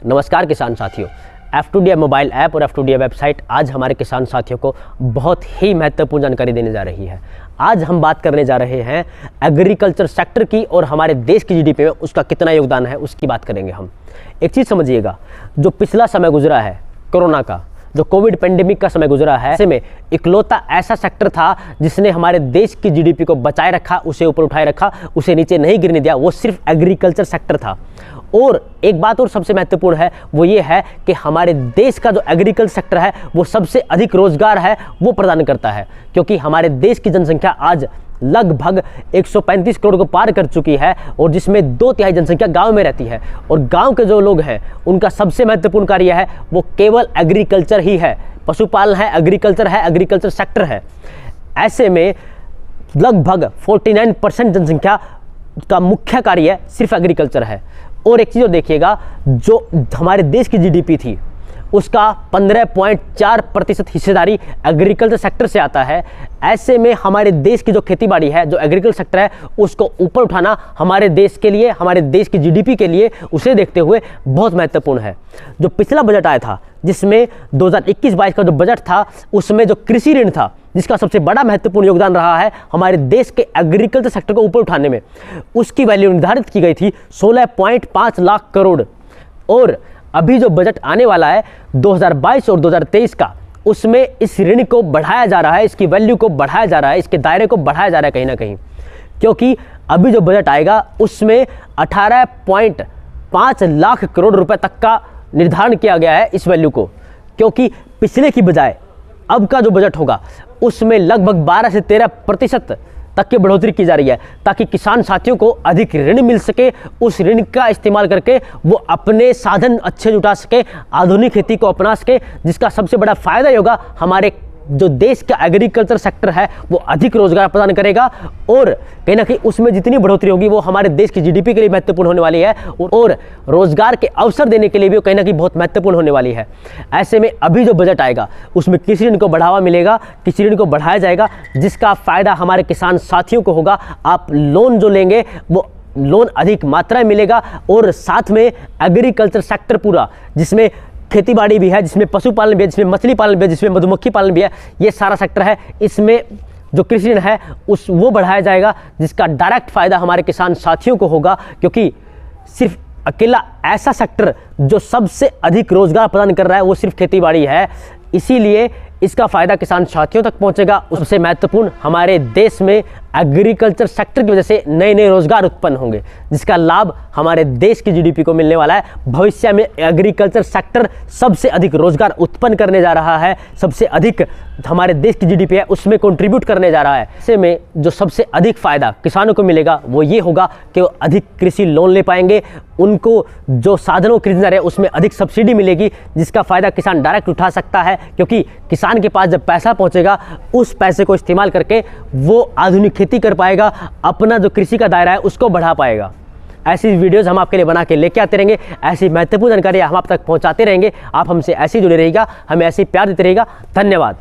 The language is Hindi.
नमस्कार किसान साथियों, F2D मोबाइल ऐप और F2D वेबसाइट आज हमारे किसान साथियों को बहुत ही महत्वपूर्ण जानकारी देने जा रही है। आज हम बात करने जा रहे हैं एग्रीकल्चर सेक्टर की और हमारे देश की जीडीपी में उसका कितना योगदान है उसकी बात करेंगे हम। एक चीज़ समझिएगा, जो पिछला समय गुजरा है कोरोना का, जो कोविड पेंडेमिक का समय गुजरा है, ऐसे में इकलौता ऐसा सेक्टर था जिसने हमारे देश की जीडीपी को बचाए रखा, उसे ऊपर उठाए रखा, उसे नीचे नहीं गिरने दिया, वो सिर्फ एग्रीकल्चर सेक्टर था। और एक बात और सबसे महत्वपूर्ण है, वो ये है कि हमारे देश का जो एग्रीकल्चर सेक्टर है वो सबसे अधिक रोजगार है वो प्रदान करता है, क्योंकि हमारे देश की जनसंख्या आज लगभग 135 करोड़ को पार कर चुकी है और जिसमें 2/3 जनसंख्या गांव में रहती है। और गांव के जो लोग हैं उनका सबसे महत्वपूर्ण कार्य है वो केवल एग्रीकल्चर ही है, पशुपालन है, एग्रीकल्चर सेक्टर है। ऐसे में लगभग 49% जनसंख्या का मुख्य कार्य सिर्फ एग्रीकल्चर है। और एक चीज़ और देखिएगा, जो हमारे देश की जीडीपी थी उसका 15.4% हिस्सेदारी एग्रीकल्चर सेक्टर से आता है। ऐसे में हमारे देश की जो खेतीबाड़ी है, जो एग्रीकल्चर सेक्टर है, उसको ऊपर उठाना हमारे देश के लिए, हमारे देश की जीडीपी के लिए, उसे देखते हुए बहुत महत्वपूर्ण है। जो पिछला बजट आया था जिसमें 2021-22 का जो बजट था उसमें जो कृषि ऋण था जिसका सबसे बड़ा महत्वपूर्ण योगदान रहा है हमारे देश के एग्रीकल्चर सेक्टर को ऊपर उठाने में, उसकी वैल्यू निर्धारित की गई थी 16.5 लाख करोड़। और अभी जो बजट आने वाला है 2022 और 2023 का, उसमें इस ऋण को बढ़ाया जा रहा है, इसकी वैल्यू को बढ़ाया जा रहा है, इसके दायरे को बढ़ाया जा रहा है कहीं ना कहीं, क्योंकि अभी जो बजट आएगा उसमें 18.5 लाख करोड़ रुपए तक का निर्धारण किया गया है इस वैल्यू को। क्योंकि पिछले की बजाय अब का जो बजट होगा उसमें लगभग 12 से 13% तक की बढ़ोतरी की जा रही है, ताकि किसान साथियों को अधिक ऋण मिल सके, उस ऋण का इस्तेमाल करके वो अपने साधन अच्छे जुटा सके, आधुनिक खेती को अपना सके, जिसका सबसे बड़ा फायदा होगा हमारे जो देश का एग्रीकल्चर सेक्टर है वो अधिक रोजगार प्रदान करेगा। और कहीं ना कहीं उसमें जितनी बढ़ोतरी होगी वो हमारे देश की जीडीपी के लिए महत्वपूर्ण होने वाली है और रोजगार के अवसर देने के लिए भी कहीं ना कहीं बहुत महत्वपूर्ण होने वाली है। ऐसे में अभी जो बजट आएगा उसमें कृषि ऋण को बढ़ावा मिलेगा, कृषि ऋण को बढ़ाया जाएगा, जिसका फायदा हमारे किसान साथियों को होगा। आप लोन जो लेंगे वो लोन अधिक मात्रा में मिलेगा और साथ में एग्रीकल्चर सेक्टर पूरा, जिसमें खेतीबाड़ी भी है, जिसमें पशुपालन भी है, जिसमें मछली पालन भी है, जिसमें मधुमक्खी पालन भी है, ये सारा सेक्टर है, इसमें जो कृषि ऋण है वो बढ़ाया जाएगा, जिसका डायरेक्ट फायदा हमारे किसान साथियों को होगा। क्योंकि सिर्फ अकेला ऐसा सेक्टर जो सबसे अधिक रोजगार प्रदान कर रहा है वो सिर्फ खेतीबाड़ी है, इसीलिए इसका फायदा किसान साथियों तक पहुंचेगा। सबसे महत्वपूर्ण, हमारे देश में एग्रीकल्चर सेक्टर की वजह से नए नए रोजगार उत्पन्न होंगे, जिसका लाभ हमारे देश की जीडीपी को मिलने वाला है। भविष्य में एग्रीकल्चर सेक्टर सबसे अधिक रोजगार उत्पन्न करने जा रहा है, सबसे अधिक हमारे देश की जीडीपी है उसमें कंट्रीब्यूट करने जा रहा है। ऐसे में जो सबसे अधिक फायदा किसानों को मिलेगा वो ये होगा कि वो अधिक कृषि लोन ले पाएंगे, उनको जो साधनों खरीदना रहे उसमें अधिक सब्सिडी मिलेगी, जिसका फायदा किसान डायरेक्ट उठा सकता है। क्योंकि किसान के पास जब पैसा पहुंचेगा उस पैसे को इस्तेमाल करके वो आधुनिक खेती कर पाएगा, अपना जो कृषि का दायरा है उसको बढ़ा पाएगा। ऐसी वीडियोस हम आपके लिए बना के लेके आते रहेंगे, ऐसी महत्वपूर्ण जानकारी हम आप तक पहुंचाते रहेंगे। आप हमसे ऐसे जुड़े रहिएगा, हमें ऐसे प्यार देते रहिएगा। धन्यवाद।